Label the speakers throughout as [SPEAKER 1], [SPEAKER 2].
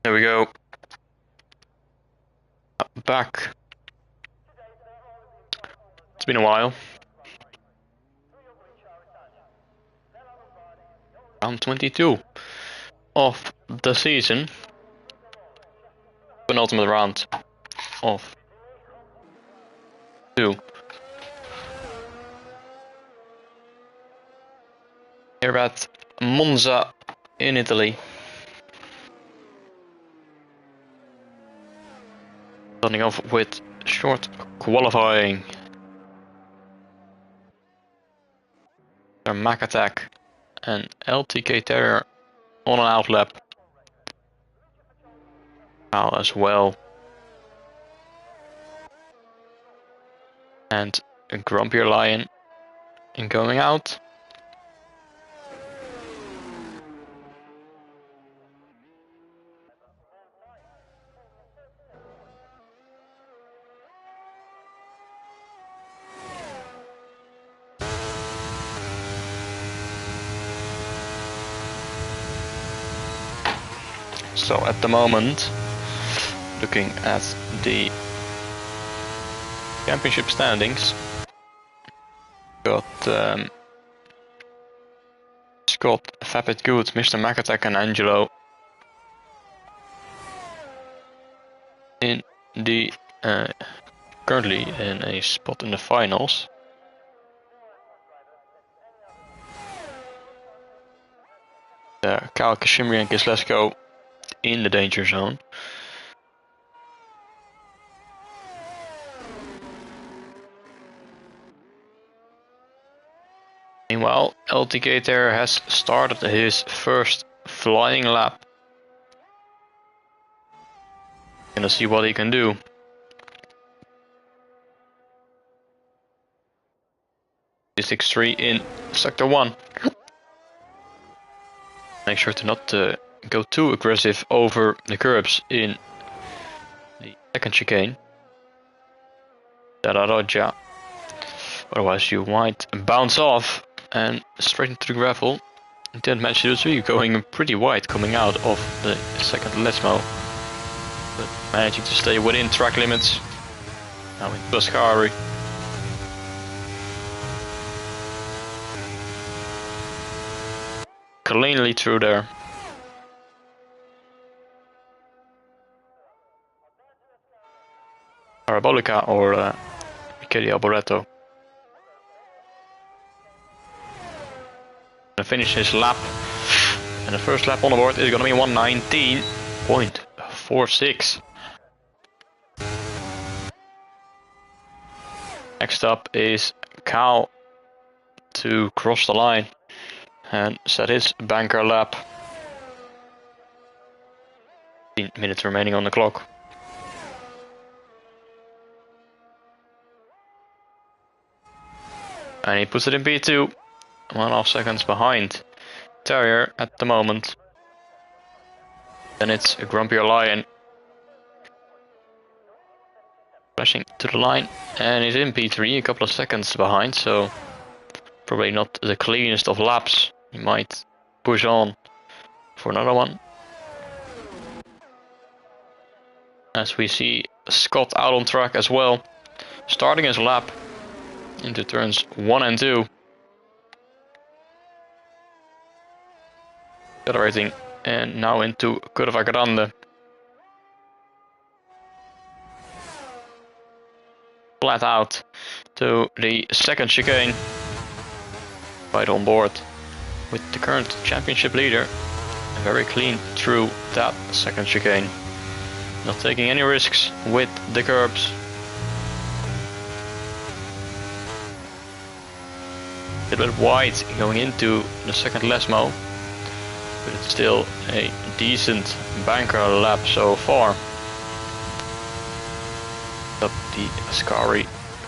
[SPEAKER 1] There we go. Back. It's been a while. Round 22 of the season. Penultimate round of 2. Here at Monza in Italy. Starting off with short qualifying. Mac Attack and LTK Terrier on an outlap. Now as well. And a Grumpier Lion in going out. So at the moment, looking at the championship standings, got Scott, Fabit Good, Mr. Macatak and Angelo in the currently in a spot in the finals. Kyle Kashimri and Kislesko in the danger zone. Meanwhile, LTK there has started his first flying lap. Gonna see what he can do. D63 in sector 1. Make sure to not go too aggressive over the curbs in the second chicane. Dararoja. Otherwise you might bounce off and straight into the gravel. Didn't mention this, you're going pretty wide coming out of the second Lesmo. But managing to stay within track limits. Now in Buscari. Cleanly through there. Parabolica or Michele Alboreto. Gonna finish his lap. And the first lap on the board is gonna be 119.46. Next up is Cal to cross the line and set his banker lap. 15 minutes remaining on the clock. And he puts it in P2, 1.5 seconds behind Terrier at the moment. Then it's a Grumpier Lion. Flashing to the line, and he's in P3, a couple of seconds behind, so probably not the cleanest of laps. He might push on for another one. As we see Scott out on track as well, starting his lap into turns 1 and 2. Accelerating and now into Curva Grande. Flat out to the second chicane. Right on board with the current championship leader. Very clean through that second chicane. Not taking any risks with the curbs. A little bit wide going into the second Lesmo, but it's still a decent banker lap so far. Up the Ascari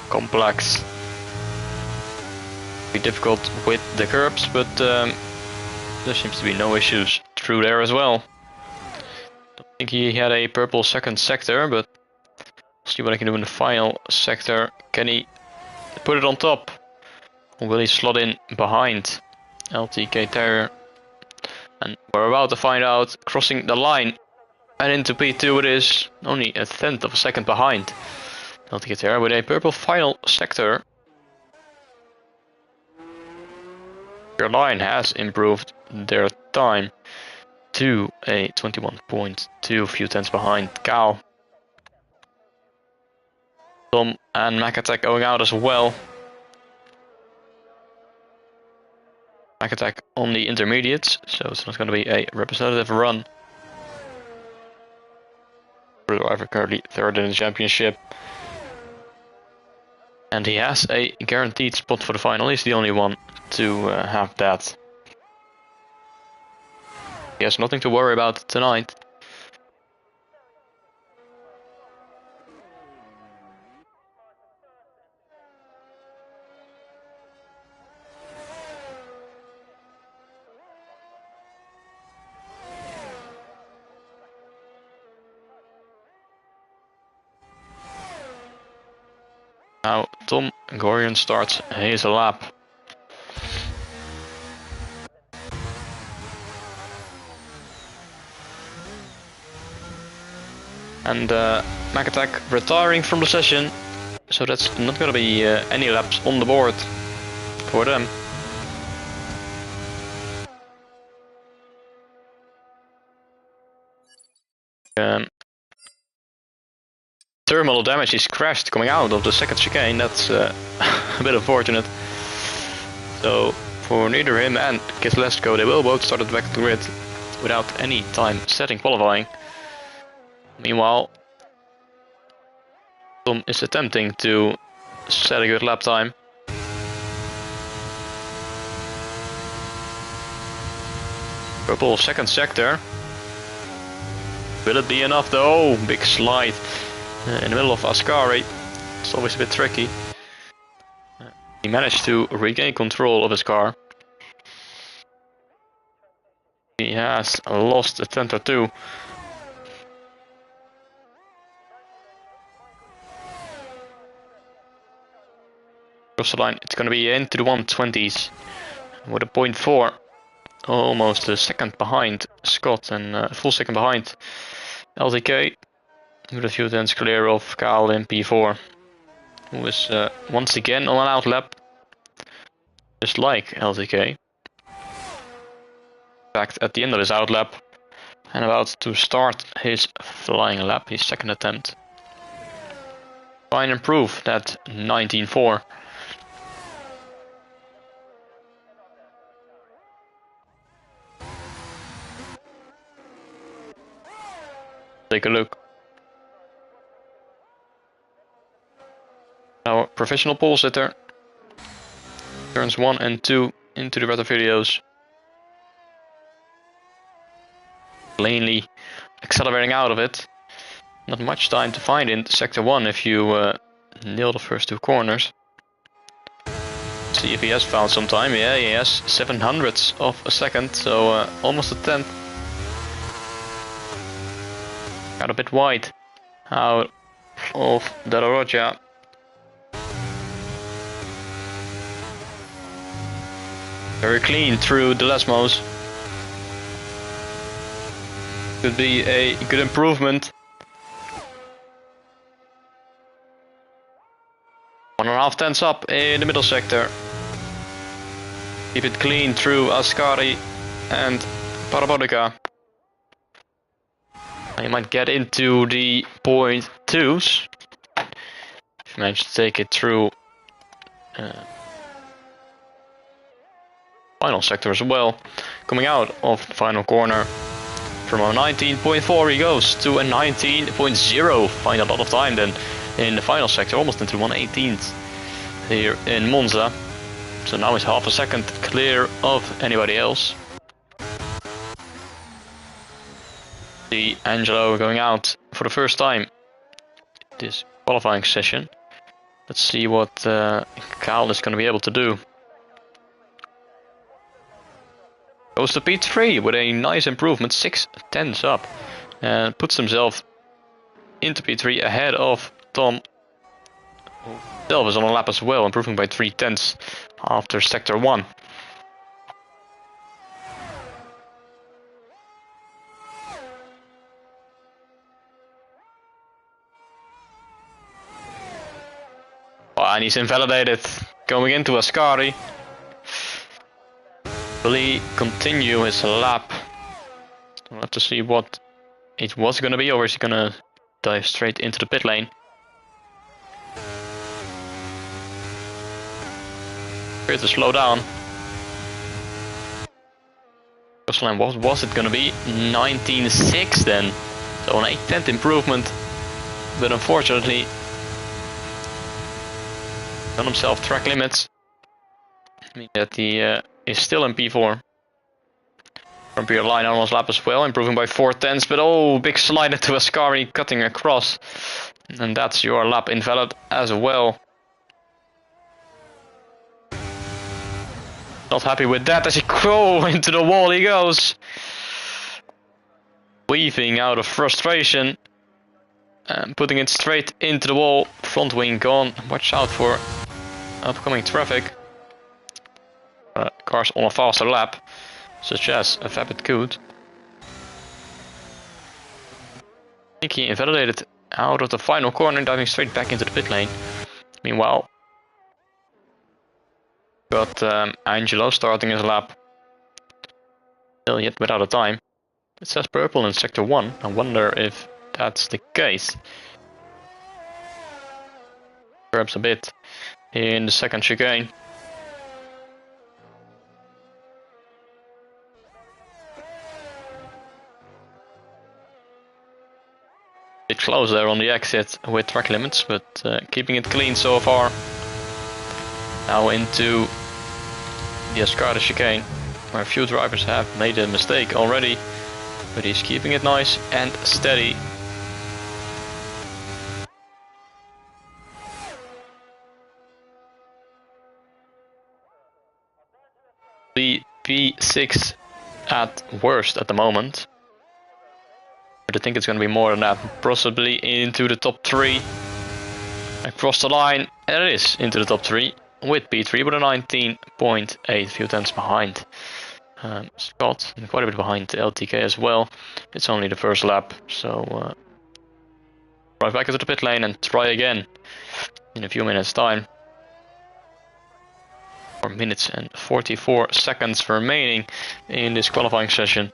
[SPEAKER 1] complex. Be difficult with the curbs, but there seems to be no issues through there as well. Don't think he had a purple second sector, but See what I can do in the final sector. Can he put it on top? Or will he slot in behind LTK Terrier? And we're about to find out. Crossing the line. And into P2 it is. Only a tenth of a second behind LTK Terrier with a purple final sector. Your line has improved their time to a 21.2, few tenths behind Cal. Tom and Mac Attack going out as well. Mac Attack on the intermediates, so it's not going to be a representative run. The driver currently third in the championship. And he has a guaranteed spot for the final. He's the only one to have that. He has nothing to worry about tonight. Now Tom Gorian starts his lap. And Mac Attack retiring from the session, so that's not going to be any laps on the board for them. Terminal damage is crashed coming out of the second chicane. That's a bit unfortunate. So for neither him and Kislesko, they will both start at the back of the grid without any time setting qualifying. Meanwhile, Tom is attempting to set a good lap time. Purple second sector. Will it be enough though? Big slide in the middle of Ascari. It's always a bit tricky. He managed to regain control of his car. He has lost a tenth or two. Across the line, it's going to be into the 120s with a 0.4. Almost a second behind Scott and a full second behind LTK. With a few tenths clear of Kyle in P4. Who is once again on an outlap. Just like LTK. In fact, at the end of his outlap. And about to start his flying lap, his second attempt. Try and improve that 19.4. Take a look. Our professional pole sitter. Turns 1 and 2 into the weather videos. Plainly accelerating out of it. Not much time to find in sector 1 if you nail the first two corners. See if he has found some time. Yeah, he has 700ths of a second, so almost a tenth. Got a bit wide out of De La Rocha. Very clean through the Lesmos. Could be a good improvement. 1.5 tenths up in the middle sector. Keep it clean through Ascari and Parabolica. You might get into the 0.2s. If you manage to take it through final sector as well. Coming out of the final corner. From a 19.4 he goes to a 19.0. Find a lot of time then in the final sector, almost into 1/18th here in Monza. So now he's half a second clear of anybody else. See Angelo going out for the first time this qualifying session. Let's see what Kyle is going to be able to do. Goes to P3 with a nice improvement, 6 tenths up, and puts himself into P3 ahead of Tom. Still was on a lap as well, improving by 3/10 after sector 1. And he's invalidated going into Ascari. Will he continue his lap? We'll have to see what it was going to be, or is he going to dive straight into the pit lane? Here to slow down. First line, what was it going to be? 19.6 then. So an 8/10 improvement, but unfortunately on himself track limits, meaning that he is still in P4. From your line on his lap as well, improving by 4/10, but oh, big slide into Ascari, cutting across, and that's your lap invalid as well. Not happy with that as he into the wall he goes, weaving out of frustration and putting it straight into the wall. Front wing gone. Watch out for upcoming traffic. Cars on a faster lap, such as a Vapid Coot. I think he invalidated out of the final corner, diving straight back into the pit lane. Meanwhile, got Angelo starting his lap. Still yet without a time. It says purple in sector 1. I wonder if that's the case. Perhaps a bit in the second chicane. Bit close there on the exit with track limits, but keeping it clean so far. Now into the Ascari chicane, where a few drivers have made a mistake already, but he's keeping it nice and steady. The P6 at worst at the moment. But I think it's going to be more than that, possibly into the top 3. Across the line, and it is into the top 3 with P3, but a 19.8, few tenths behind Scott, and quite a bit behind LTK as well. It's only the first lap, so drive back into the pit lane and try again in a few minutes time. 4 minutes and 44 seconds remaining in this qualifying session.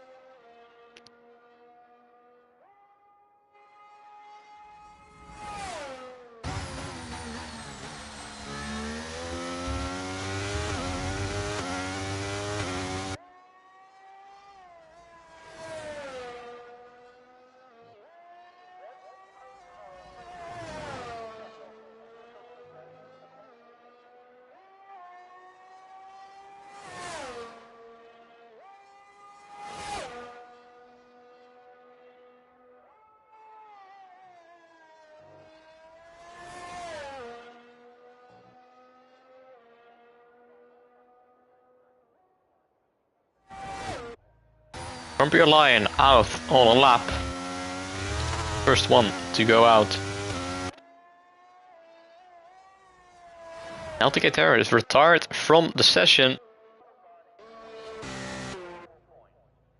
[SPEAKER 1] Grumpy Lion out on a lap. First one to go out. LTK Terror is retired from the session.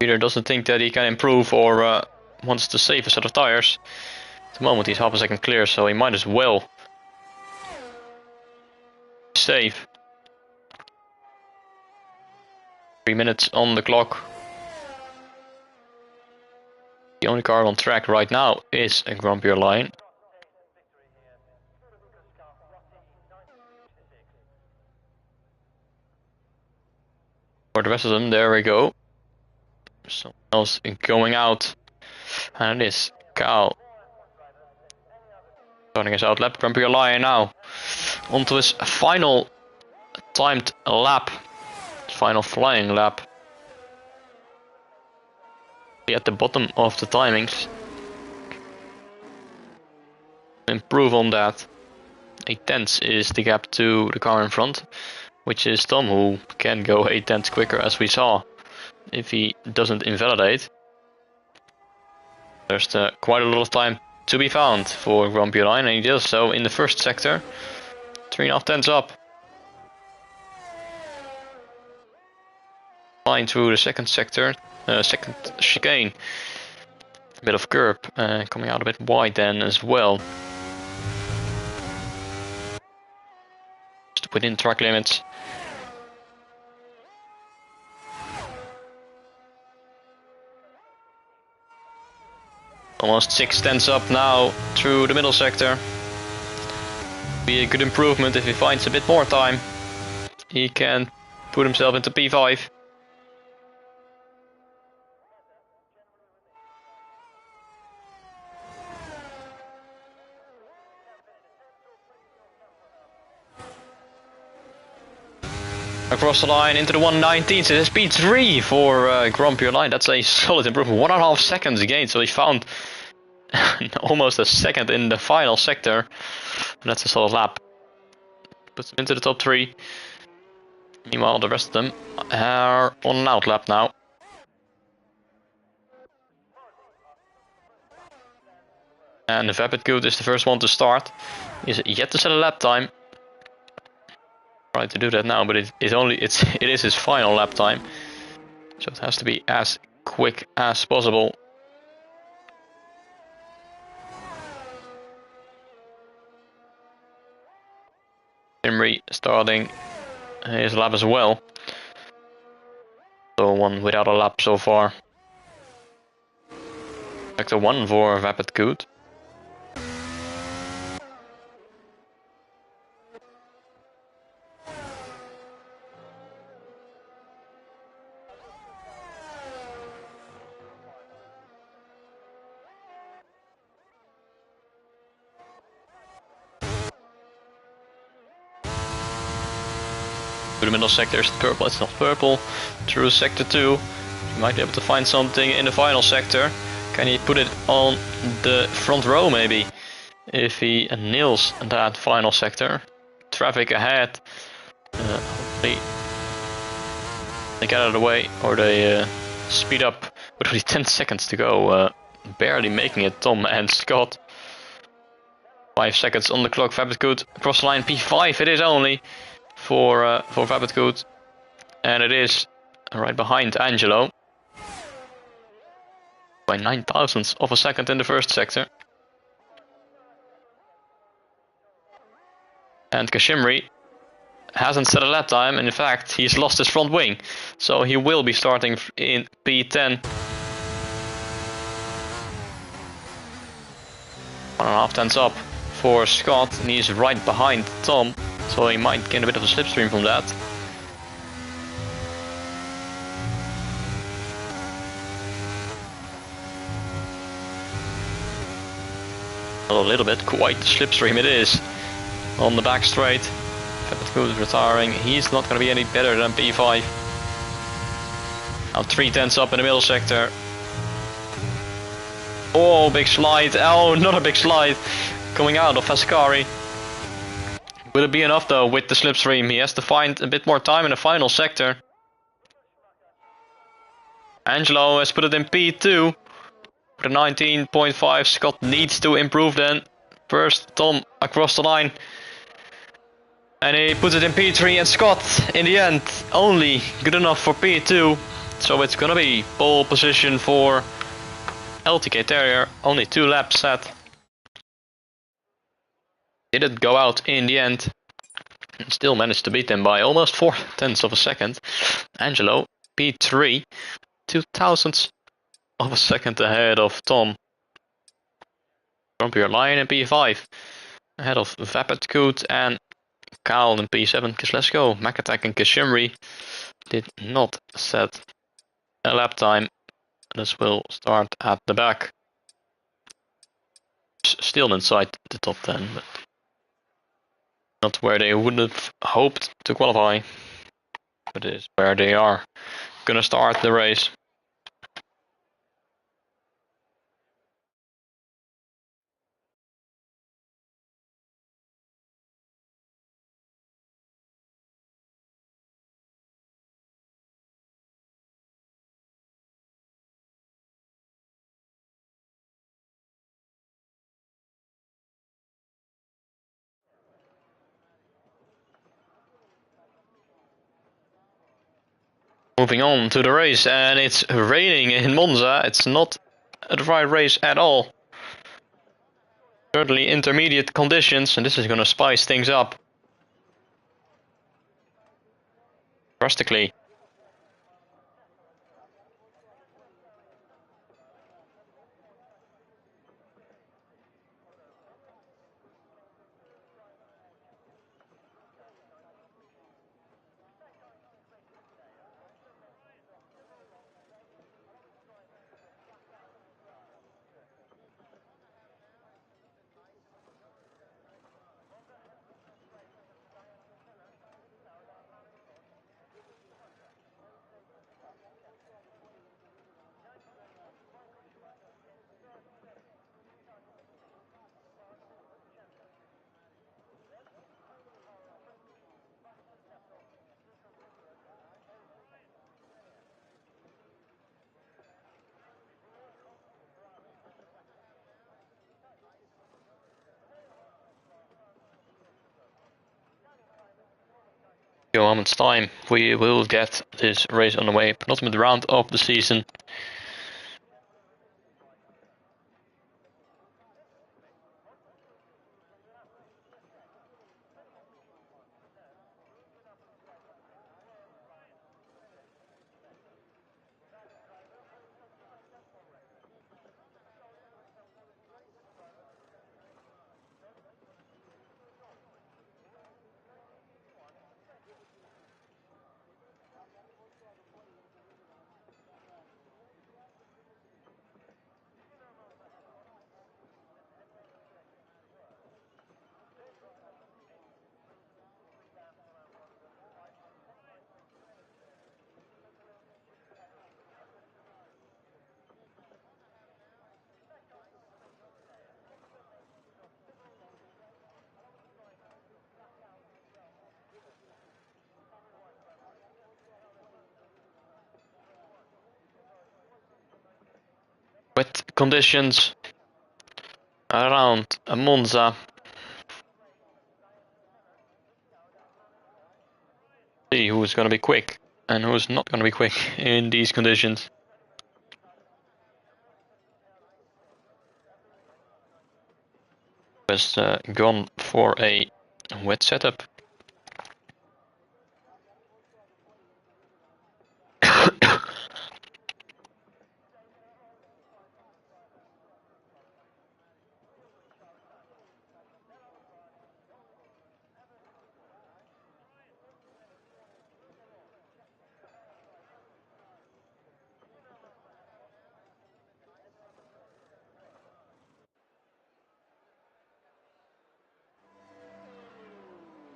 [SPEAKER 1] Either doesn't think that he can improve or wants to save a set of tires. At the moment he's half a second clear, so he might as well save. 3 minutes on the clock. The only car on track right now is a Grumpier Lion. For the rest of them, there we go. Someone else going out. And it is Cal. Starting his out lap. Grumpier Lion now onto his final timed lap. Final flying lap. At the bottom of the timings. Improve on that. 8/10 is the gap to the car in front, which is Tom, who can go 8/10 quicker, as we saw, if he doesn't invalidate. There's quite a lot of time to be found for Grumpy Line, and he does so in the first sector. 3.5 tenths up. Flying through the second sector, second chicane. A bit of curb, coming out a bit wide then as well. Just within track limits. Almost 6 tenths up now through the middle sector. Be a good improvement if he finds a bit more time. He can put himself into P5. Across the line into the 119, so it's P3 for Grumpy Line. That's a solid improvement. 1.5 seconds again, so he found almost a second in the final sector. And that's a solid lap. Puts him into the top 3. Meanwhile, the rest of them are on an out lap now. And the Vapid Good is the first one to start. He's yet to set a lap time. Try to do that now, but it is his final lap time, so it has to be as quick as possible. Imri starting his lap as well, so one without a lap so far. Sector 1 for Vapid Good. To the middle sector is purple, it's not purple. Through sector 2, you might be able to find something in the final sector. Can he put it on the front row maybe? If he nails that final sector. Traffic ahead. Hopefully they get out of the way, or they speed up with only 10 seconds to go. Barely making it, Tom and Scott. 5 seconds on the clock. Vapid Good across the line. P5 it is only for Vapid Good, and it is right behind Angelo by 9 thousandths of a second in the first sector. And Kashimri hasn't set a lap time, and in fact he's lost his front wing, so he will be starting in P10. 1.5 tenths up for Scott, and he's right behind Tom, so he might gain a bit of a slipstream from that. A little bit, quite the slipstream it is. On the back straight, Vapid Good is retiring. He's not going to be any better than P5. Now 3 tenths up in the middle sector. Oh, big slide. Oh, not a big slide. Coming out of Ascari. Will it be enough though with the slipstream? He has to find a bit more time in the final sector. Angelo has put it in P2. With a 19.5. Scott needs to improve then. First, Tom across the line. And he puts it in P3, and Scott, in the end, only good enough for P2. So it's gonna be pole position for LTK Terrier. Only 2 laps set. Didn't go out in the end. And still managed to beat them by almost 4 tenths of a second. Angelo, P3. 2 thousandths of a second ahead of Tom. Grumpy Line in P5. Ahead of Vapid Good and Kyle in P7. Kislesko, Makatak and Kashimri did not set a lap time. This will start at the back. Still inside the top 10, but not where they would have hoped to qualify. But it is where they are gonna start the race. Moving on to the race, and it's raining in Monza. It's not a dry race at all. Certainly intermediate conditions, and this is going to spice things up drastically. Few moments time, we will get this race on the way. Penultimate round of the season. Wet conditions around Monza. See who's going to be quick and who's not going to be quick in these conditions. Has gone for a wet setup.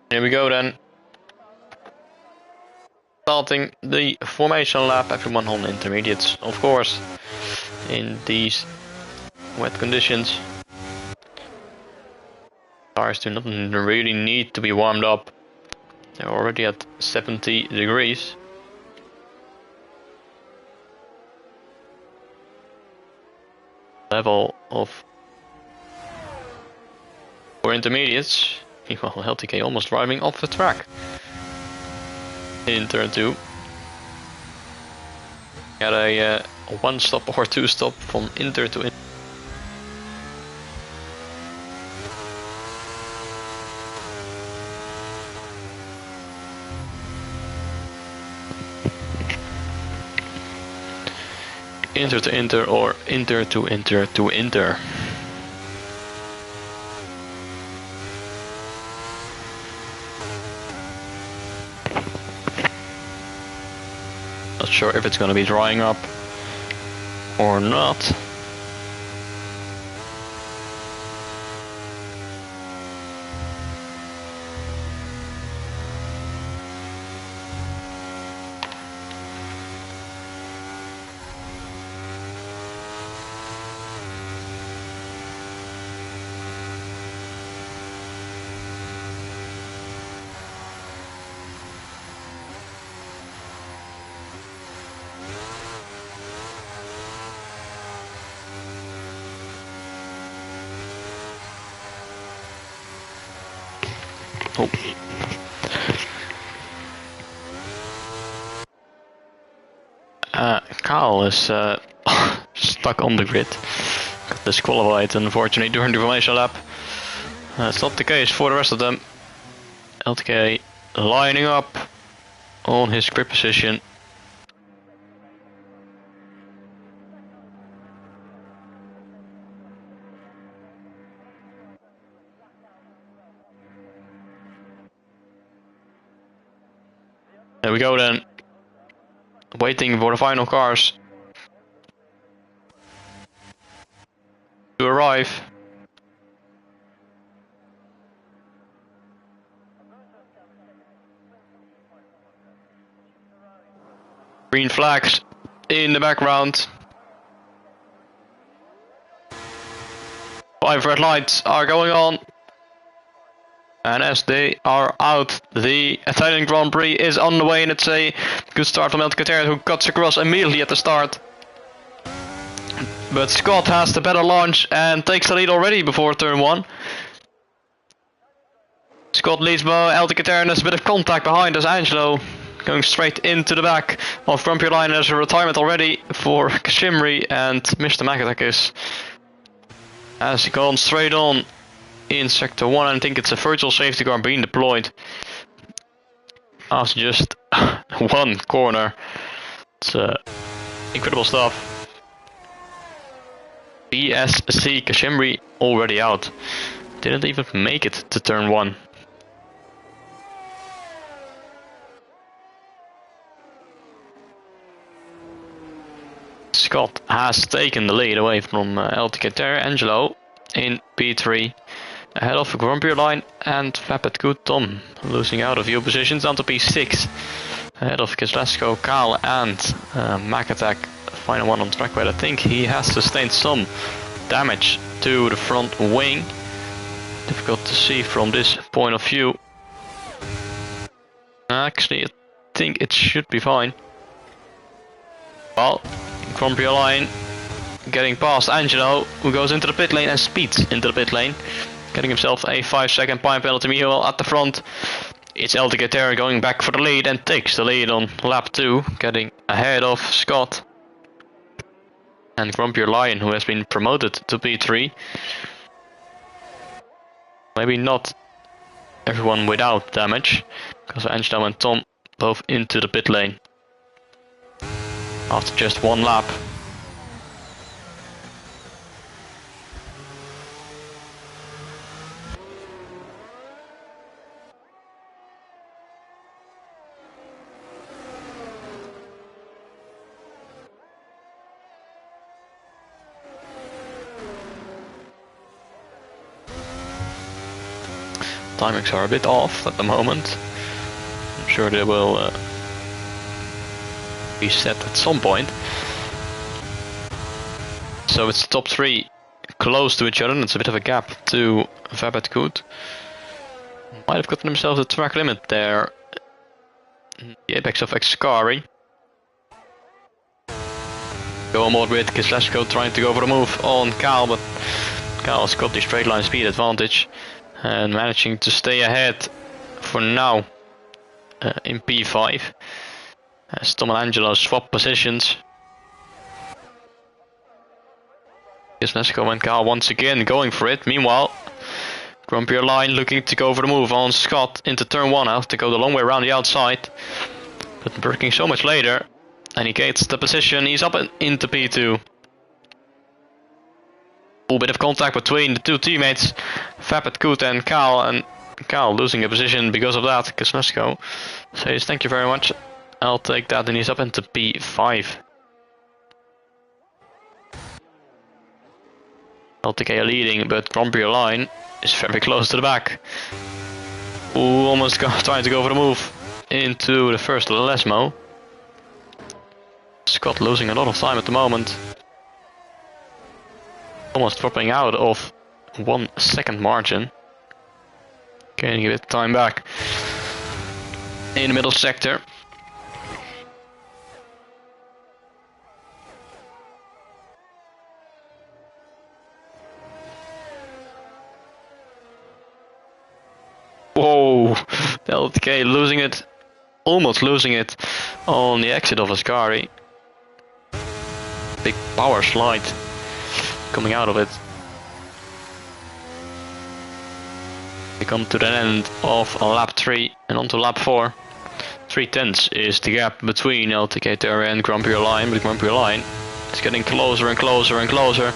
[SPEAKER 1] Here we go then. Starting the formation lap, everyone on intermediates, of course, in these wet conditions. Tires do not really need to be warmed up. They're already at 70 degrees. Level of for intermediates. Meanwhile, LTK almost driving off the track in turn 2. Got a 1 stop or 2 stop from Inter to Inter. Inter to Inter or Inter to Inter to Inter. Not sure if it's going to be drying up or not. Oh. Carl is stuck on the grid. Got disqualified, unfortunately, during the formation lap. It's not the case for the rest of them. LTK lining up on his grid position. There we go then. Waiting for the final cars to arrive. Green flags in the background. 5 red lights are going on. And as they are out, the Italian Grand Prix is on the way, and it's a good start from LTK, who cuts across immediately at the start. But Scott has the better launch and takes the lead already before turn 1. Scott leads by LTK, and there's a bit of contact behind as Angelo going straight into the back of Grumpy Line. There's a retirement already for Kashimri, and Mr. Makatakis has gone straight on in sector 1. I think it's a virtual safety car being deployed after just one corner. It's incredible stuff. BSC Kashimri already out. Didn't even make it to turn 1. Scott has taken the lead away from LTK. Angelo in P3. Ahead of Grumpy Line and Vapid Good Tom, losing out of few positions down to P6. Ahead of Kislesko, Kaal and Makatak, final one on track, where I think he has sustained some damage to the front wing. Difficult to see from this point of view. Actually, I think it should be fine. Well, Grumpy Line getting past Angelo, who goes into the pit lane and speeds into the pit lane. Getting himself a 5-second time penalty. Meanwhile, at the front, it's LTK going back for the lead and takes the lead on lap 2, getting ahead of Scott. And Grumpy Lion, who has been promoted to P3. Maybe not everyone without damage, because Angelo and Tom both into the pit lane after just one lap. Timings are a bit off at the moment. I'm sure they will be set at some point. So it's top 3 close to each other, and it's a bit of a gap to Vapid Good. Might have gotten themselves a track limit there. The apex of Excari. Go on board with Kislesko trying to go for the move on Kaal, but Kaal's got the straight line speed advantage. And managing to stay ahead for now in P5 as Tom and Angelo swap positions. Kislesko and Kaal once again going for it. Meanwhile, Grumpy Line looking to go for the move on Scott into turn 1. Have to go the long way around the outside, but working so much later, and he gets the position. He's up into P2. Full bit of contact between the two teammates, Vapid Good and Kaal losing a position because of that. Kislesko says thank you very much, I'll take that, and he's up into P5. LTK are leading, but Grumpy Line is very close to the back. Ooh, almost trying to go for the move into the first Lesmo. Scott losing a lot of time at the moment. Almost dropping out of 1 second margin. Gaining a bit of time back in the middle sector. Whoa, LTK losing it, almost losing it on the exit of Ascari. big power slide coming out of it. We come to the end of lap 3 and onto lap 4. 3/10 is the gap between LTK Terry and Grand Prix Line, but Grand Prix Line is getting closer and closer and closer.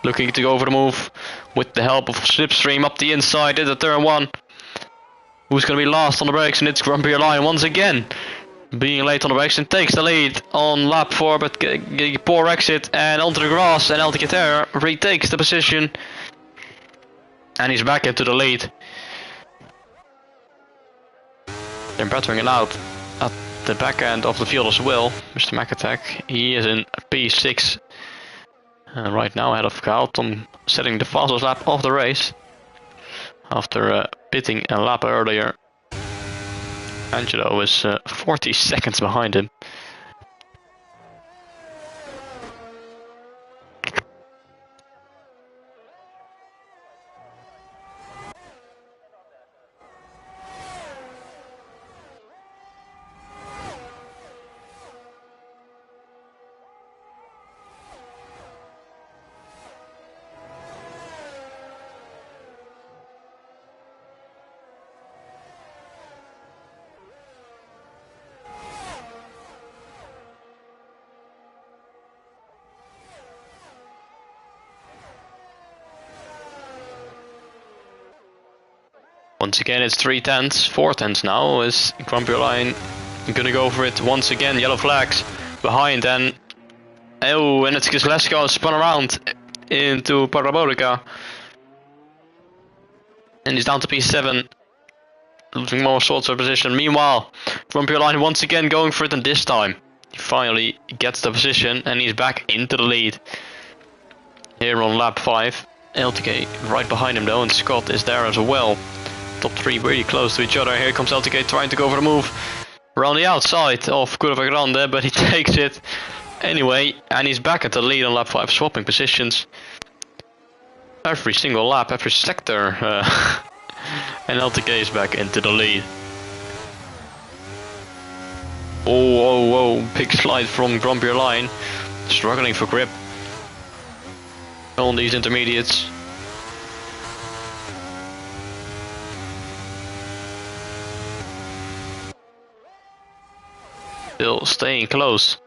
[SPEAKER 1] Looking to go for the move with the help of Slipstream up the inside into turn 1. Who's going to be last on the brakes? And it's Grand Prix Line once again. Being late on the brakes and takes the lead on lap 4, but poor exit and onto the grass, and LTK Terry retakes the position. And he's back into the lead. They're battering it out at the back end of the field as well. Mr. McAttack, he is in P6 right now ahead of Carlton, setting the fastest lap of the race after pitting a lap earlier. Angelo is 40 seconds behind him. Once again it's 3/10, 4/10 now is Grand Prix Line gonna go for it once again. Yellow flags behind, and oh, and it's Kislesko spun around into Parabolica. And he's down to P7, losing more sorts of position. Meanwhile, Grand Prix Line once again going for it, and this time he finally gets the position and he's back into the lead. Here on lap 5, LTK right behind him though, and Scott is there as well. Top 3 really close to each other. Here comes LTK trying to go for the move around the outside of Curva Grande, but he takes it anyway, and he's back at the lead on lap 5, swapping positions every single lap, every sector, and LTK is back into the lead. Oh, big slide from Grand Prix Line, struggling for grip on these intermediates. Still staying close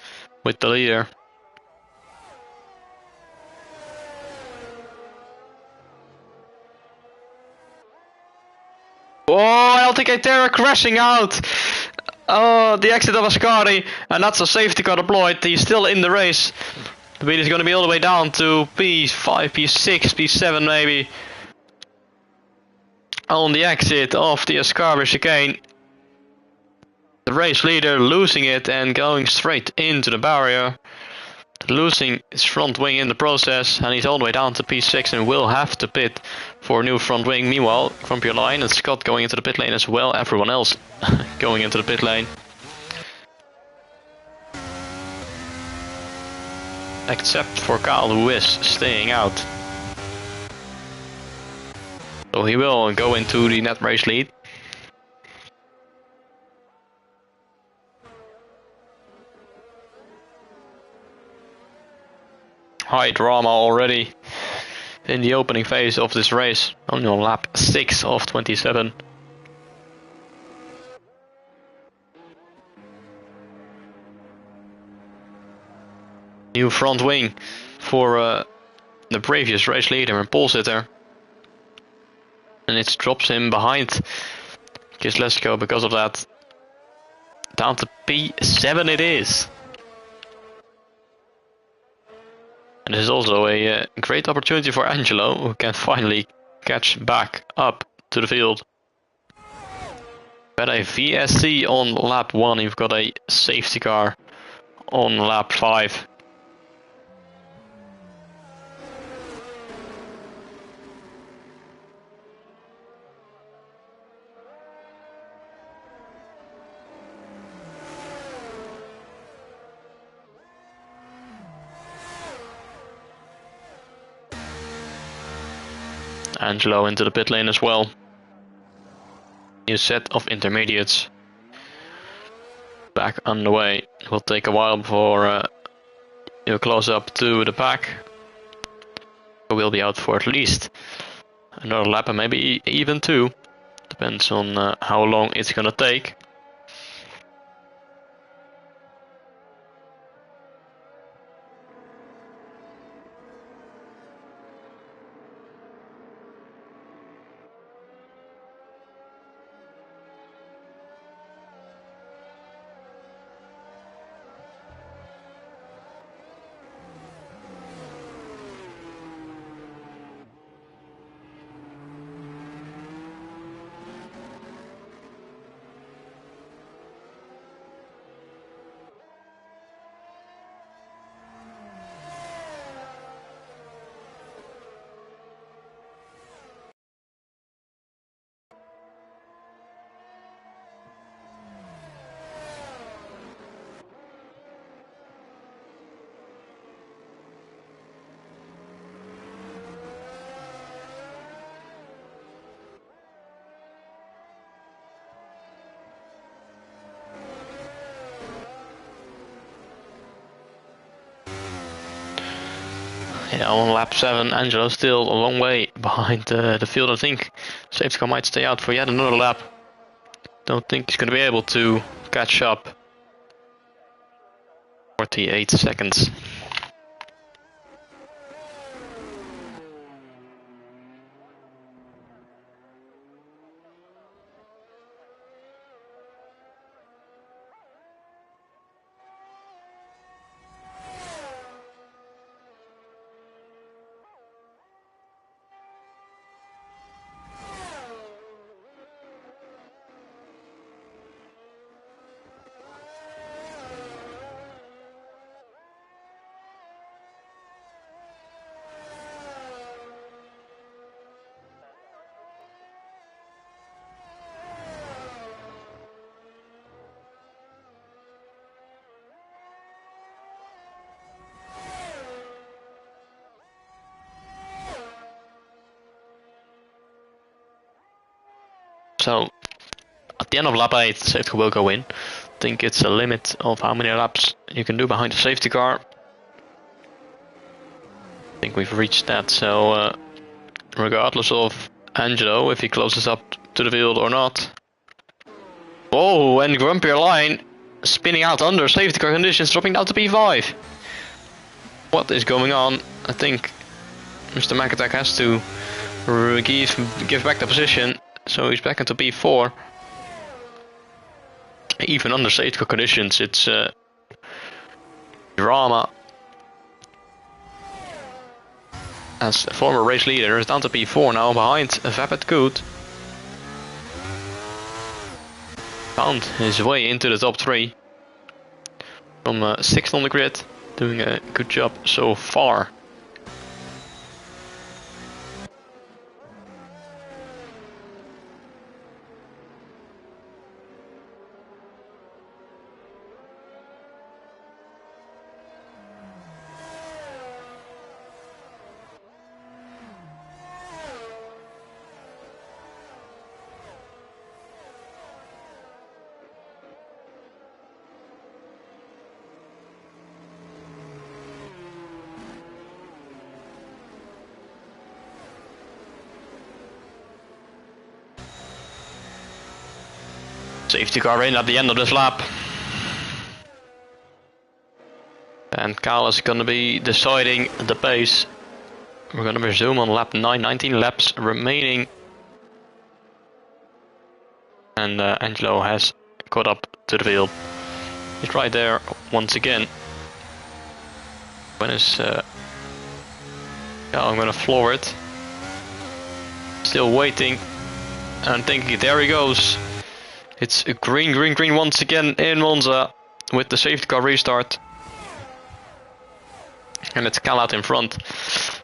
[SPEAKER 1] with the leader. Oh, LTK Terra crashing out! Oh, the exit of Ascari, and that's a safety car deployed. He's still in the race. The lead is going to be all the way down to P5, P6, P7 maybe. On the exit of the Ascari chicane. The race leader losing it and going straight into the barrier. Losing his front wing in the process, and he's all the way down to P6 and will have to pit for a new front wing. Meanwhile, Grand Prix Line and Scott going into the pit lane as well. Everyone else going into the pit lane. Except for Kyle, who is staying out. So he will go into the net race lead. High drama already in the opening phase of this race, only on lap 6 of 27. New front wing for the previous race leader and pole sitter. And it drops him behind Kislesko because of that. Down to P7 it is. And this is also a great opportunity for Angelo, who can finally catch back up to the field. Got a VSC on lap 1, you've got a safety car on lap 5. Angelo into the pit lane as well. New set of intermediates back underway. It will take a while before He'll close up to the pack. We'll be out for at least another lap and maybe even 2. Depends on how long it's gonna take. Yeah, on lap 7, Angelo still a long way behind the field. I think safety car might stay out for yet another lap. Don't think he's going to be able to catch up. 48 seconds. So, at the end of lap 8, safety car will go in. I think it's a limit of how many laps you can do behind the safety car. I think we've reached that, so regardless of Angelo, if he closes up to the field or not. Oh, and Grumpier Line spinning out under safety car conditions, dropping down to P5. What is going on? I think Mr. McAttack has to give back the position. So he's back into P4. Even under safety car conditions, it's drama. As a former race leader, is down to P4 now behind Vapid Good. Found his way into the top 3. From 6th on the grid, doing a good job so far. Safety car in at the end of this lap. And Kyle is going to be deciding the pace. We're going to resume on lap 9, 19 laps remaining. And Angelo has caught up to the field. He's right there once again. When is... yeah, I'm going to floor it. Still waiting. And thinking, there he goes. It's green, green, green once again in Monza with the safety car restart. And it's Cal out in front.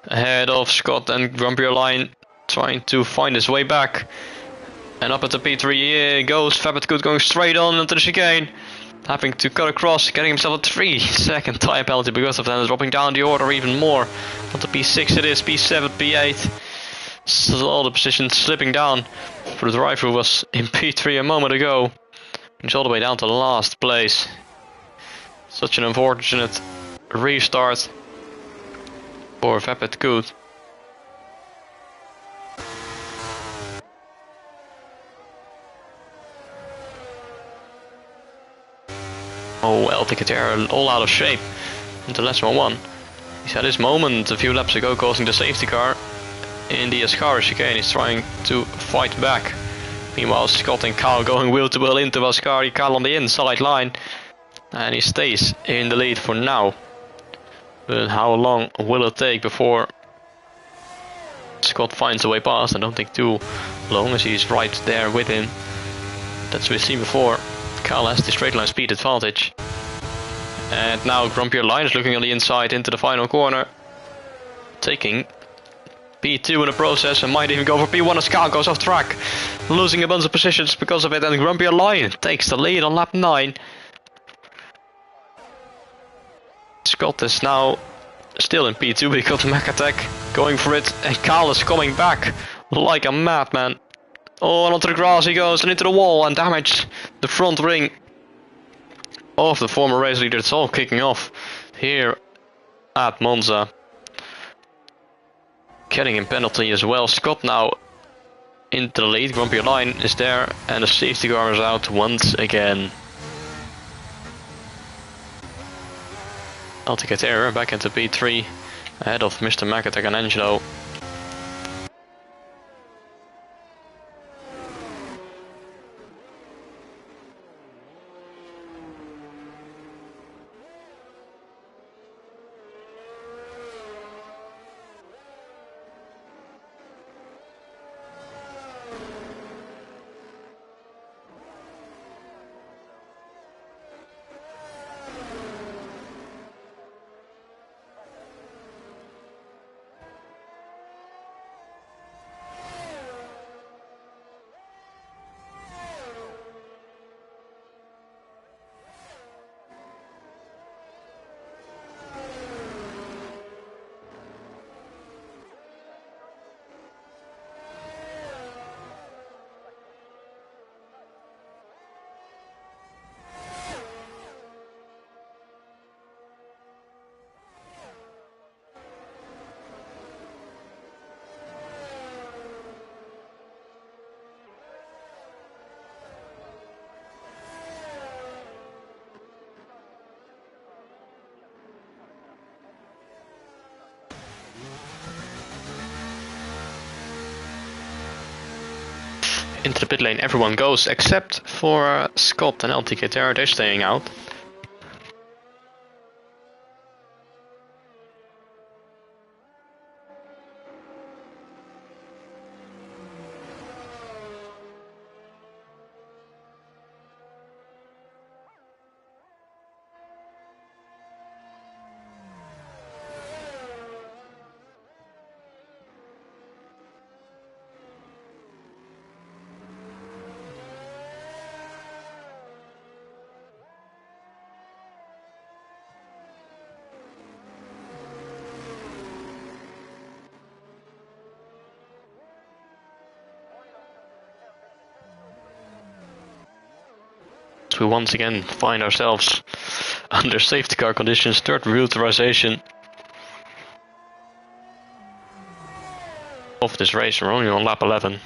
[SPEAKER 1] Ahead of Scott and Grumpier Line trying to find his way back. And up at the P3 he goes. Fabit Good going straight on into the chicane. Having to cut across, getting himself a 3-second tyre penalty because of that. Dropping down the order even more. Onto P6 it is, P7, P8. So all the positions slipping down for the driver who was in P3 a moment ago. He's all the way down to last place. Such an unfortunate restart for Vapid Koot. Oh, El Ticketer all out of shape into last one. He's had his moment a few laps ago causing the safety car in the Ascari chicane. He's trying to fight back. Meanwhile, Scott and Kyle going wheel to wheel into Ascari. Kyle on the inside line. And he stays in the lead for now. But how long will it take before Scott finds a way past? I don't think too long, as he's right there with him. That's what we've seen before. Kyle has the straight line speed advantage. And now Grumpier Line is looking on the inside into the final corner. Taking P2 in the process and might even go for P1 as Kyle goes off track. Losing a bunch of positions because of it, and Grumpier Line takes the lead on lap 9. Scott is now still in P2, we got Mac Attack going for it, and Kyle is coming back like a madman. Oh, and onto the grass he goes and into the wall and damaged the front ring of the former race leader. It's all kicking off here at Monza. Getting in penalty as well. Scott now into the lead. Grumpy Line is there and the safety car is out once again. Alticatera back into P3 ahead of Mr. Makatek and Angelo. Into the pit lane everyone goes except for Scott and LTK. They're staying out. We once again find ourselves under safety car conditions, third re-authorization of this race. We're only on lap 11.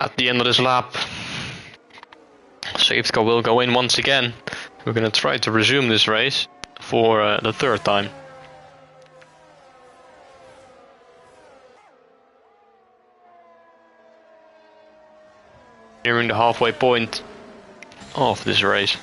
[SPEAKER 1] At the end of this lap, safety car will go in once again. We're going to try to resume this race for the third time. Nearing the halfway point of this race.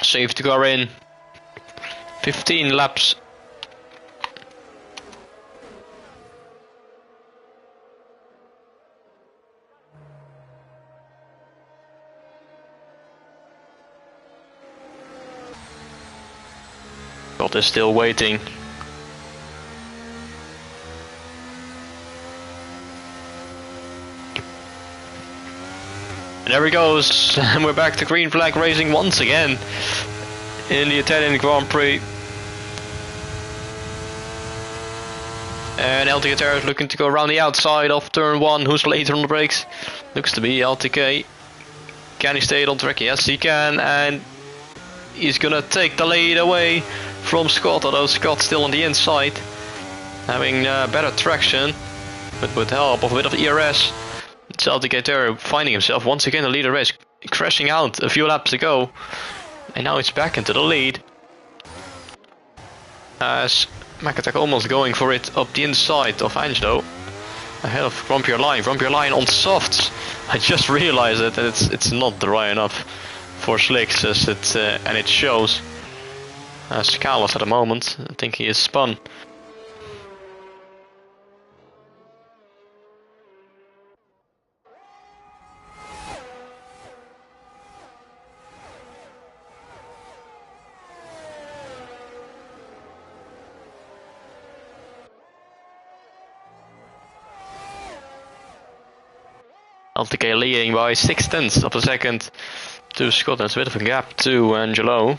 [SPEAKER 1] Safety car in. 15 laps. Scott is still waiting. And there he goes, and we're back to green flag racing once again in the Italian Grand Prix. And LTK is looking to go around the outside of turn 1. Who's later on the brakes? Looks to be LTK. Can he stay on track? Yes, he can, and he's gonna take the lead away from Scott, although Scott's still on the inside, having better traction, but with help of a bit of ERS. It's LTK finding himself once again in the leader race, crashing out a few laps ago, and now it's back into the lead. As Makatek almost going for it up the inside of Angelo, ahead of Grumpier Line. Grumpier Line on softs. I just realized that it's not dry enough for slicks, as and it shows. As Carlos at the moment, I think he is spun. LTK leading by 0.6 of a second to Scott. That's a bit of a gap to Angelo.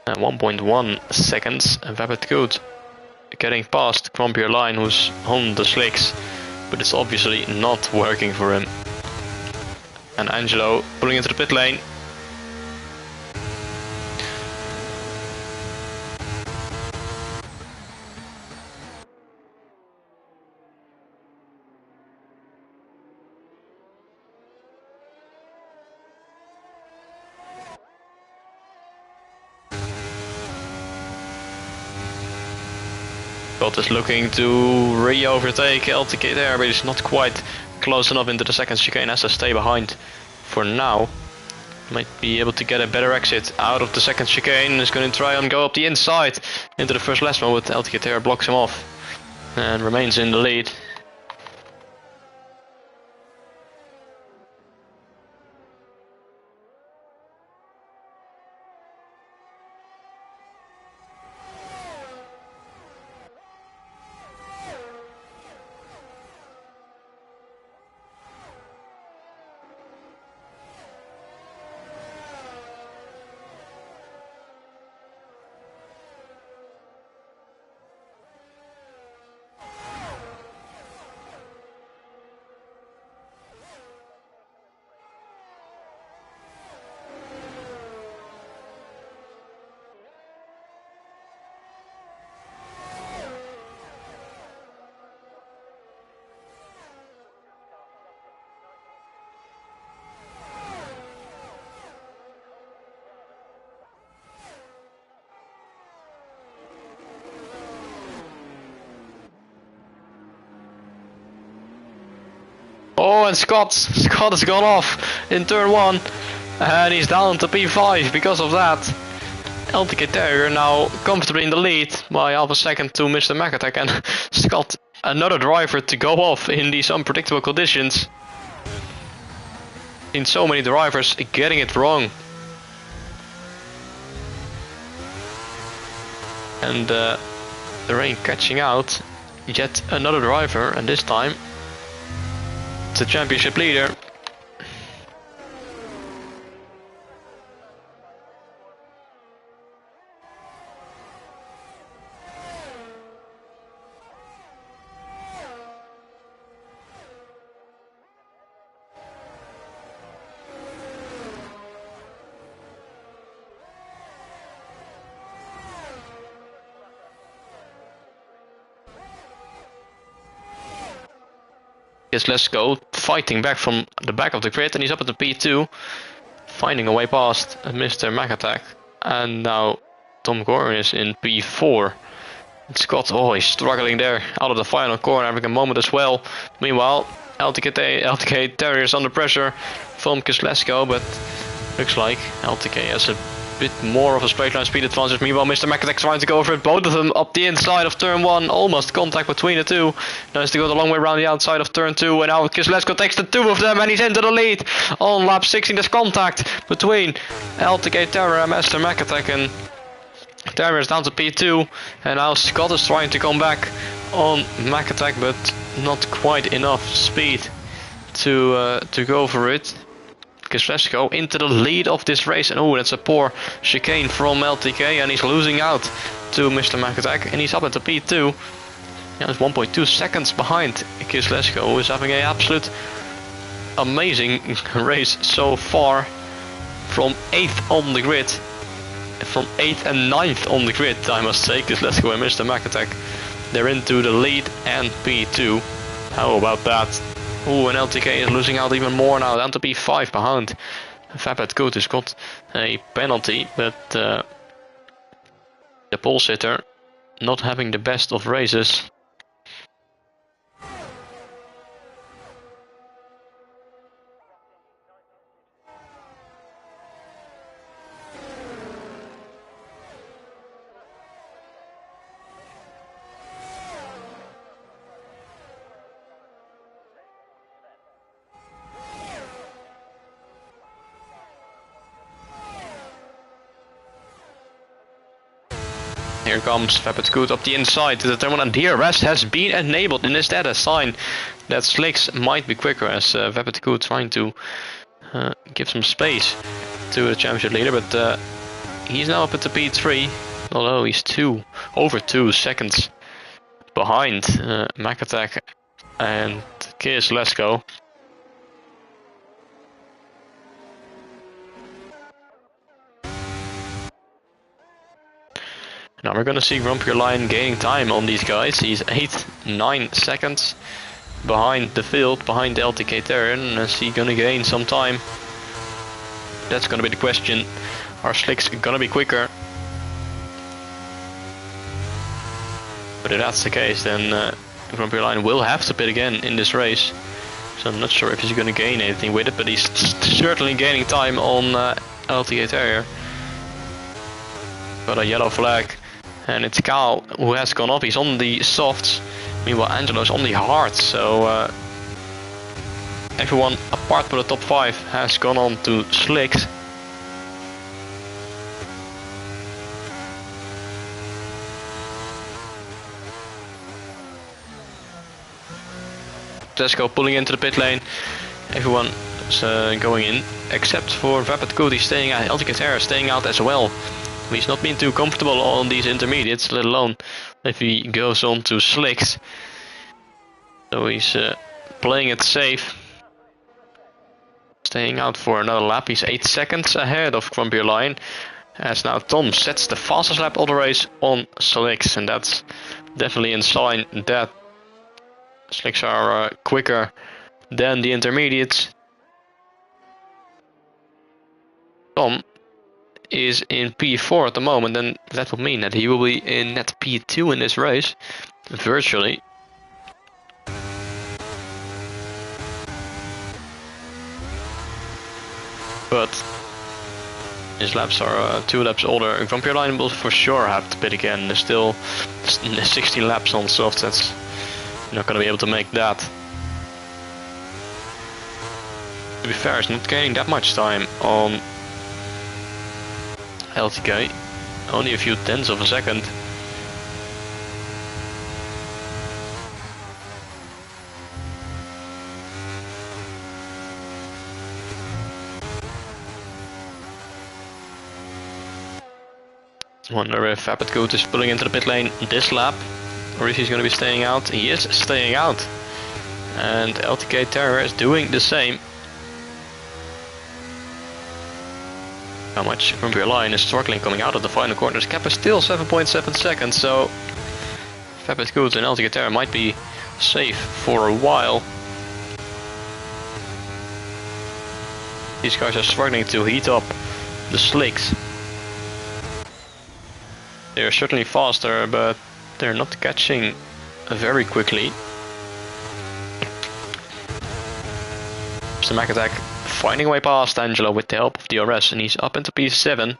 [SPEAKER 1] And 1.1 seconds. And Vapid Good getting past Grumpier Line, who's on the slicks, but it's obviously not working for him. And Angelo pulling into the pit lane. Scott is looking to re-overtake LTK there, but he's not quite close enough into the second chicane, has to stay behind for now. Might be able to get a better exit out of the second chicane. Is going to try and go up the inside into the first last one, but LTK there blocks him off and remains in the lead. Oh, and Scott has gone off in turn 1. And he's down to P5 because of that. LTK Terrier now comfortably in the lead by half a second to Mr. McAttack, and Scott, another driver to go off in these unpredictable conditions. In so many drivers getting it wrong. And the rain catching out yet another driver, and this time it's the championship leader. Yes, let's go, fighting back from the back of the grid, and he's up at the P2, finding a way past Mr. McAttack. And now Tom Gordon is in P4. And Scott, oh, he's struggling there out of the final corner, having a moment as well. Meanwhile, LTK Terrier is under pressure from Kislesko, but looks like LTK has a bit more of a straight line speed advantage. Meanwhile, Mr. McAttack trying to go for it. Both of them up the inside of turn 1. Almost contact between the two. Nice to go the long way around the outside of turn 2. And now Kislesko takes the two of them and he's into the lead. On lap 16, there's contact between LTK Terror and Mr. McAttack. And Terror is down to P2. And now Scott is trying to come back on McAttack, but not quite enough speed to go for it. Kislesko into the lead of this race, and oh, that's a poor chicane from LTK, and he's losing out to Mr. McAttack, and he's up at the P2. Yeah, he's 1.2 seconds behind Kislesko, who is having an absolute amazing race so far, from 8th on the grid, from 8th and 9th on the grid, I must say. Kislesko and Mr. McAttack, they're into the lead and P2. How about that? Ooh, and LTK is losing out even more now, down to P5 behind. Fabet Good has got a penalty, but the pole sitter not having the best of races. Here comes Fabet Good up the inside to the turn 1, and DRS has been enabled, and is that a sign that Slicks might be quicker, as Fabet Good trying to give some space to the championship leader, but he's now up at the P3, although he's over 2 seconds behind McAttack and Kislesko. Now we're gonna see Grumpy Lion gaining time on these guys. He's 8-9 seconds behind the field, behind LTK Terran. Is he gonna gain some time? That's gonna be the question. Are Slicks gonna be quicker? But if that's the case, then Grumpy Lion will have to pit again in this race. So I'm not sure if he's gonna gain anything with it, but he's certainly gaining time on LTK Terrier. Got a yellow flag. And it's Cal who has gone off. He's on the softs. Meanwhile, Angelo's on the hards. So everyone apart from the top 5 has gone on to slicks. Tesco pulling into the pit lane. Everyone is going in, except for Vapid Cody staying out. LTK Terra staying out as well. He's not been too comfortable on these intermediates, let alone if he goes on to slicks. So he's playing it safe. Staying out for another lap. He's 8 seconds ahead of Grumpy Lion. As now Tom sets the fastest lap of the race on slicks. And that's definitely a sign that slicks are quicker than the intermediates. Tom is in P4 at the moment, and that would mean that he will be in net P2 in this race, virtually. but his laps are 2 laps older. Grumpy Line will for sure have to pit again. There's still 16 laps on soft. That's not going to be able to make that. To be fair, it's not gaining that much time on LTK. Only a few tenths of a second. Wonder if Apatgood is pulling into the pit lane this lap, or if he's going to be staying out. He is staying out. And LTK Terror is doing the same. How much Grumpy Line is struggling coming out of the final corner. His cap is still 7.7 seconds, so Apatgood and LTK Terror might be safe for a while. These guys are struggling to heat up the slicks. They are certainly faster, but they're not catching very quickly. Mr. McAttack finding a way past Angelo with the help of DRS, and he's up into P7.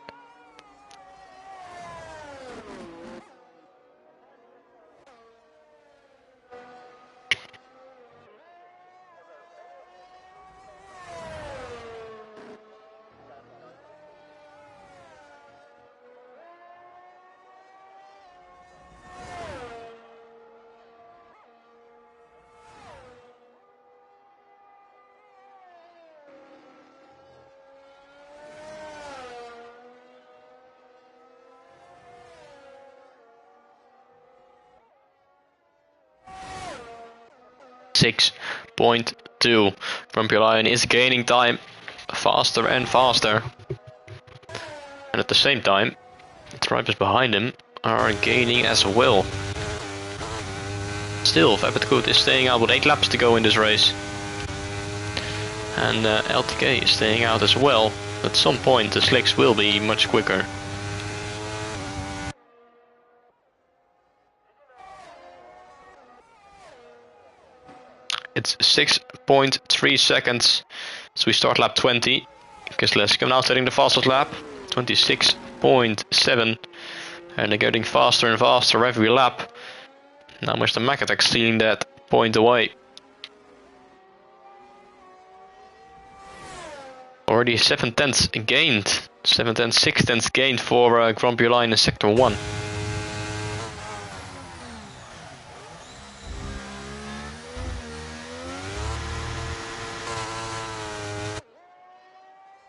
[SPEAKER 1] .2. Grumpy Lion is gaining time faster and faster. And at the same time, the drivers behind him are gaining as well. Still, Apatgood is staying out with 8 laps to go in this race. And LTK is staying out as well. At some point the slicks will be much quicker. It's 6.3 seconds, so we start lap 20. Kieslewski now setting the fastest lap, 26.7, and they're getting faster and faster every lap. Now Mr. McAttack stealing that point away. Already 7 tenths gained, 7 tenths, 6 tenths gained for Grumpy Line in sector 1.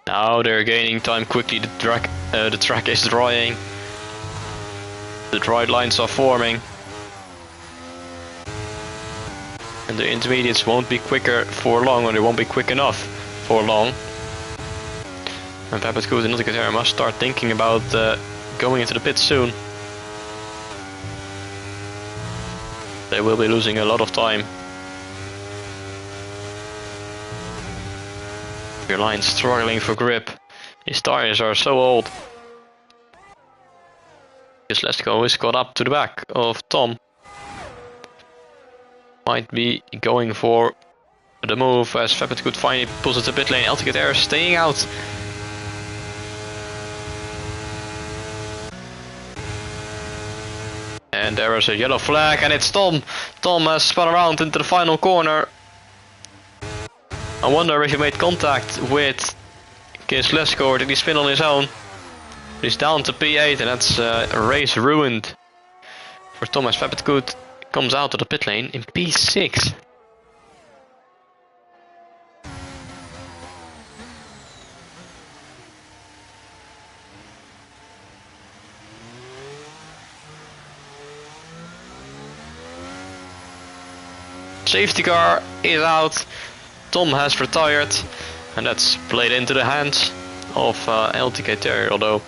[SPEAKER 1] Now they're gaining time quickly. The track is drying. The dry lines are forming. And the intermediates won't be quicker for long, or they won't be quick enough for long. And Apatgood and LTK must start thinking about going into the pit soon. They will be losing a lot of time. Your line struggling for grip. His tires are so old. Kieslewski is caught up to the back of Tom. Might be going for the move as Apatgood finally pulls into the pit lane. LTK staying out. And there is a yellow flag, and it's Tom. Tom has spun around into the final corner. I wonder if he made contact with Kieslewski, or did he spin on his own? He's down to P8, and that's a race ruined for Thomas. Apatgood comes out of the pit lane in P6. Safety car is out. Tom has retired, and that's played into the hands of LTK Terry, although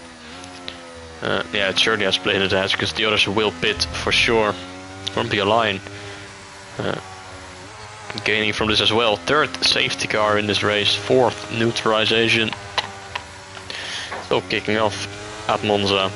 [SPEAKER 1] yeah, it surely has played into the hands because the others will pit for sure. Grumpy Line gaining from this as well. 3rd safety car in this race, 4th neutralization. So kicking off at Monza.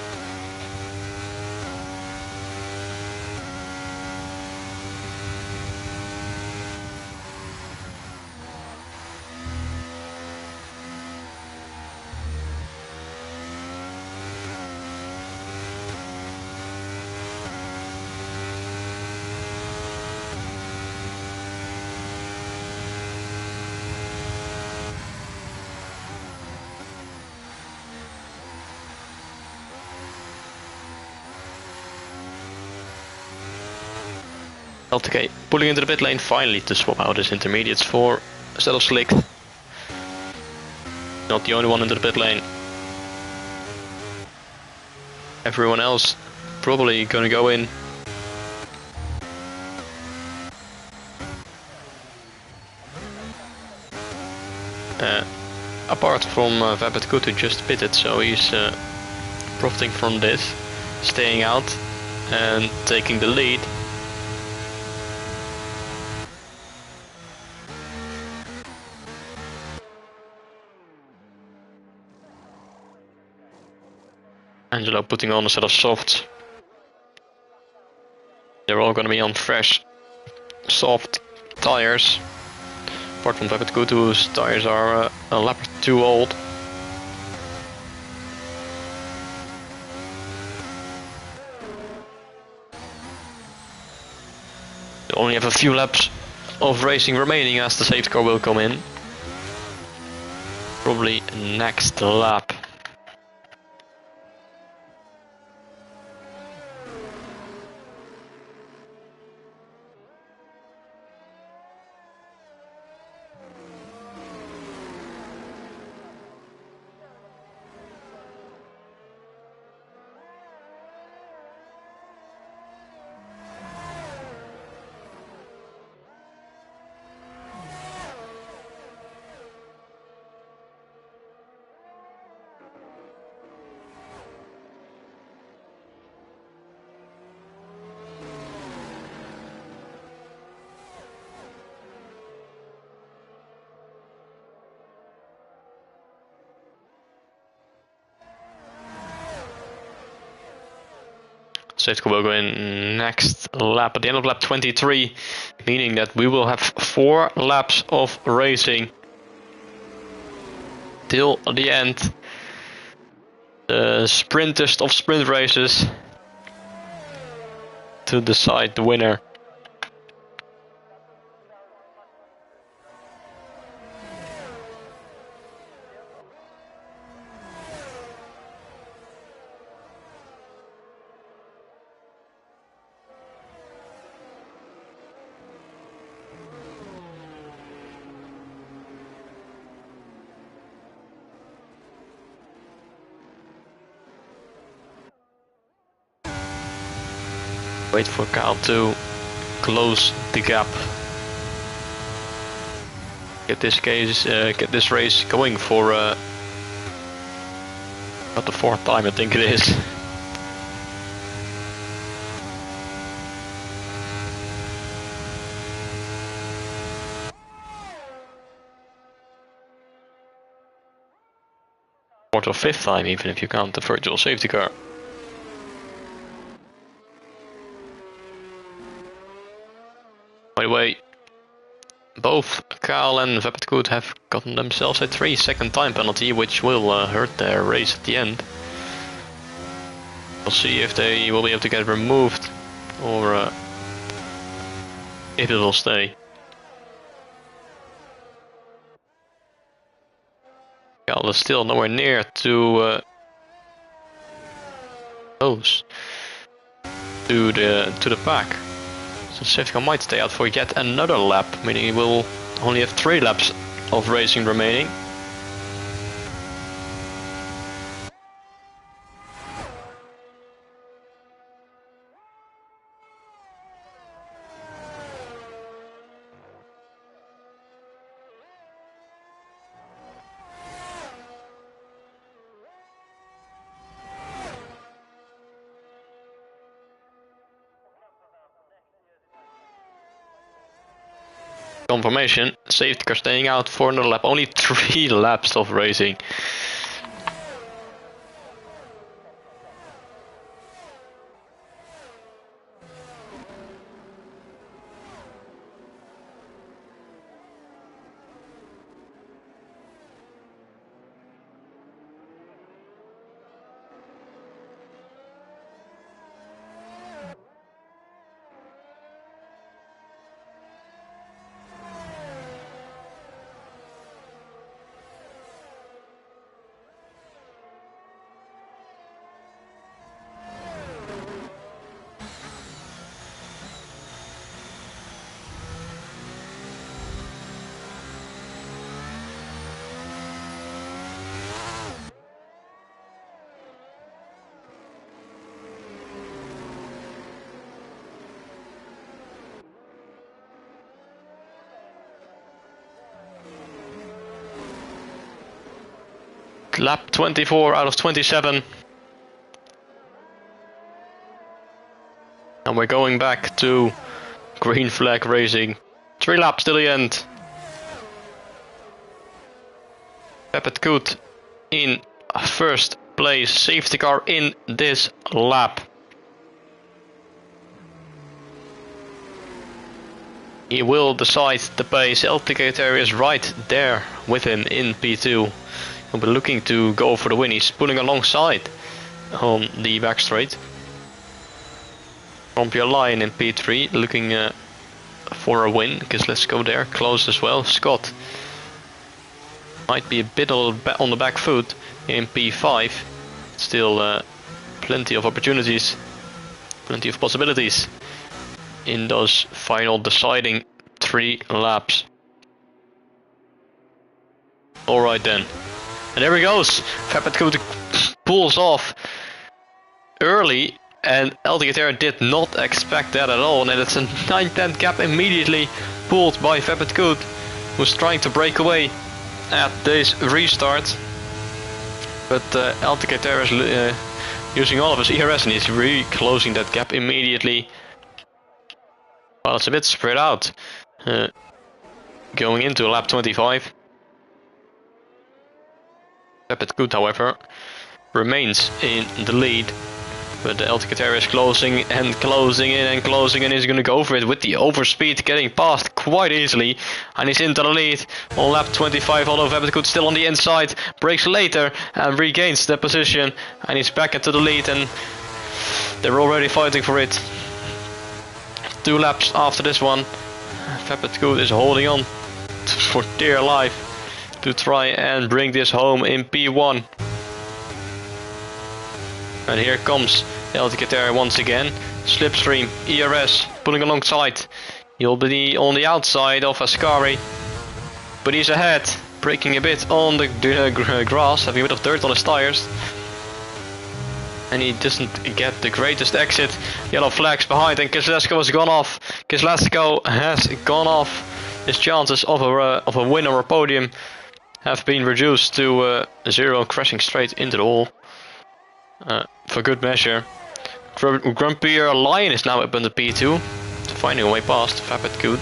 [SPEAKER 1] LTK pulling into the pit lane finally to swap out his intermediates for a set of slicks. Not the only one into the pit lane. Everyone else probably gonna go in. Apart from Vapid Good, who just pitted, so he's profiting from this, staying out and taking the lead. Angelo putting on a set of softs. They're all gonna be on fresh, soft tires. Apart from Vapid Good, whose tires are a lap or two old. They only have a few laps of racing remaining as the safety car will come in. Probably next lap. Safety car will go in next lap at the end of lap 23, meaning that we will have 4 laps of racing till the end. The sprintest of sprint races to decide the winner. Wait for Kyle to close the gap. Get this race going for not the 4th time, I think it is. Fourth or 5th time, even if you count the virtual safety car. By the way, both Kyle and Vapid Good have gotten themselves a 3-second time penalty, which will hurt their race at the end. We'll see if they will be able to get removed or if it will stay. Kyle is still nowhere near to close to the pack. So safety car might stay out for yet another lap, meaning he will only have 3 laps of racing remaining. Confirmation, safety car staying out for another lap, only 3 laps of racing. Lap 24 out of 27. And we're going back to green flag racing. 3 laps till the end. Pepet in first place. Safety car in this lap. He will decide the pace. LTK is right there with him in P2. He'll be looking to go for the win. He's pulling alongside on the back straight. Rompia Lion in P3 looking for a win, because let's go there, close as well. Scott might be a bit on the back foot in P5. Still plenty of opportunities, plenty of possibilities in those final deciding 3 laps. Alright then. And there he goes. Fabet pulls off early, and LTK did not expect that at all. And it's a 9-10 gap immediately pulled by Fabet who's trying to break away at this restart. But LTK is using all of his ERS, and he's really closing that gap immediately. Well, it's a bit spread out going into lap 25. Pepet however, remains in the lead. But the LTK is closing and closing in and closing, and he's going to go for it with the overspeed, getting past quite easily. And he's into the lead on lap 25, although Pepet still on the inside. Brakes later and regains the position. And he's back into the lead, and they're already fighting for it. 2 laps after this one, Fabet is holding on for dear life to try and bring this home in P1. And here comes LTK once again. Slipstream, ERS, pulling alongside. He'll be on the outside of Ascari, but he's ahead, braking a bit on the grass, having a bit of dirt on his tires. And he doesn't get the greatest exit. Yellow flags behind, and Kozlesko has gone off. Kozlesko has gone off. His chances of a win or a podium have been reduced to 0, crashing straight into the wall. For good measure. Grumpier Lion is now up in the P2, finding a way past Fabet Good.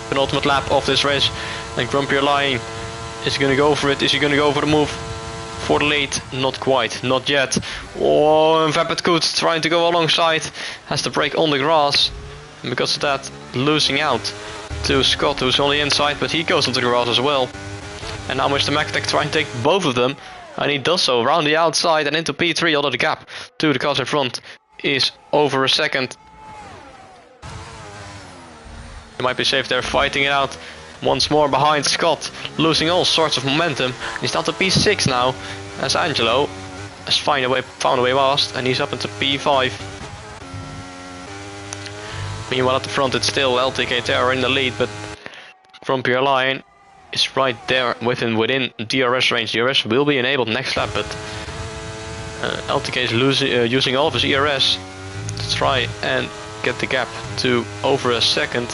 [SPEAKER 1] Penultimate lap of this race, and Grumpier Lion is going to go for it. Is he going to go for the move? For the lead, not quite, not yet. Oh, and Vapid trying to go alongside, has to brake on the grass, and because of that, losing out to Scott, who's on the inside, but he goes onto the grass as well. And now Mr. McTech trying to take both of them, and he does so around the outside and into P3, although the gap to the cars in front is over a second. He might be safe there, fighting it out. Once more behind Scott, losing all sorts of momentum. He's down to P6 now, as Angelo has found a way past, and he's up into P5. Meanwhile at the front it's still LTK Terror in the lead, but Grumpier Lion is right there within DRS range. DRS will be enabled next lap, but LTK is using all of his ERS to try and get the gap to over a second.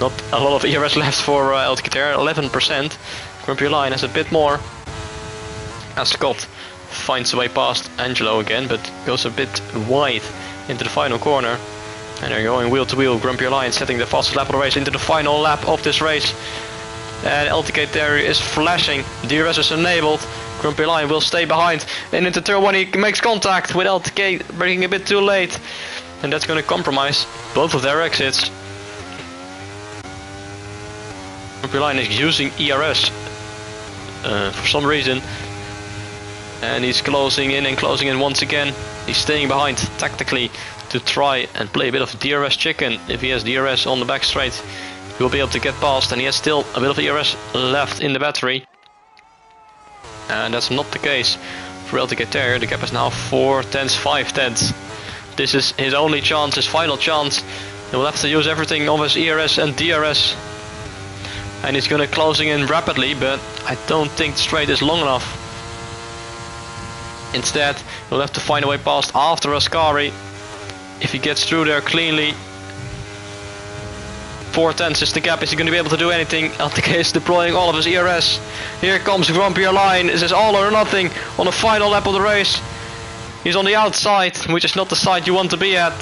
[SPEAKER 1] Not a lot of ERS left for LTK, 11%. Grumpy Lion has a bit more. As Scott finds a way past Angelo again, but goes a bit wide into the final corner. And they're going wheel to wheel. Grumpy Lion setting the fastest lap of the race into the final lap of this race. And LTK Terry is flashing. DRS is enabled. Grumpy Lion will stay behind. And into turn 1 he makes contact with LTK, braking a bit too late. And that's going to compromise both of their exits. Grumpy Lion is using ERS for some reason. And he's closing in once again. He's staying behind tactically to try and play a bit of DRS chicken. If he has DRS on the back straight, he will be able to get past, and he has still a bit of ERS left in the battery. And that's not the case for LTK Terrier. The gap is now 4 tenths, 5 tenths. This is his only chance, his final chance. He will have to use everything of his ERS and DRS. And he's going to closing in rapidly, but I don't think the straight is long enough. Instead, he'll have to find a way past after Ascari. If he gets through there cleanly 4/10 is the gap. Is he going to be able to do anything? LTK is deploying all of his ERS. Here comes Grand Prix line. This is all or nothing on the final lap of the race. He's on the outside, which is not the side you want to be at.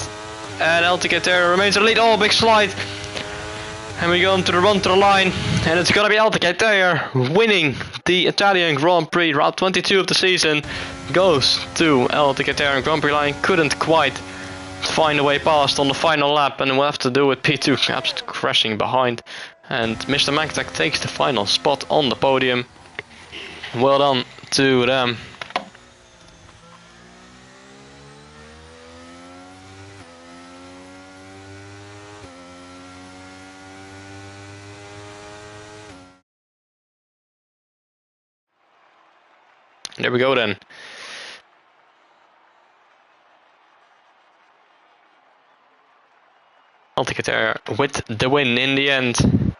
[SPEAKER 1] And LTK Terror remains in the lead. Oh, big slide. And we go into the run to the line. And it's going to be LTK Terror winning the Italian Grand Prix. Route 22 of the season goes to LTK Terror. Grand Prix line couldn't quite find a way past on the final lap. And we'll have to do with P2 perhaps crashing behind. And Mr. Magtech takes the final spot on the podium. Well done to them. There we go then. LTK Terror with the win in the end.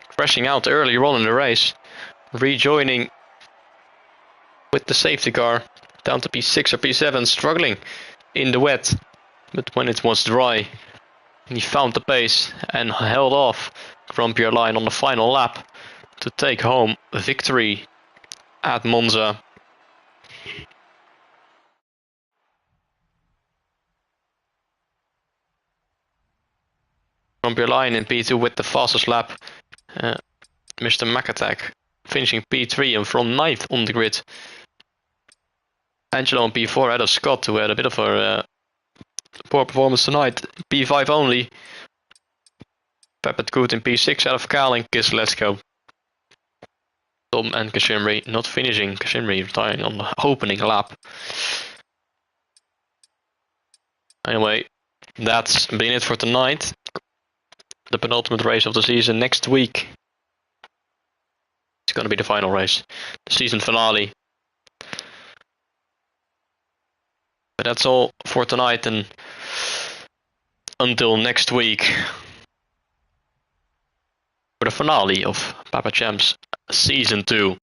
[SPEAKER 1] Crashing out earlier on in the race. Rejoining with the safety car. Down to P6 or P7. Struggling in the wet. But when it was dry, he found the pace and held off Grand Prix line on the final lap to take home a victory at Monza. Grand Prix line in P2 with the fastest lap. Mr. Makatak finishing P3 and from 9th on the grid. Angelo on P4 ahead of Scott, who had a bit of a poor performance tonight. P5 only. Pepet Good in P6 out of Cal and Kislesko. Tom and Kashimri not finishing. Kashimri retiring on the opening lap. Anyway, that's been it for tonight. The penultimate race of the season next week. It's going to be the final race. The season finale. But that's all for tonight, and until next week for the finale of Papa Champs Season 2.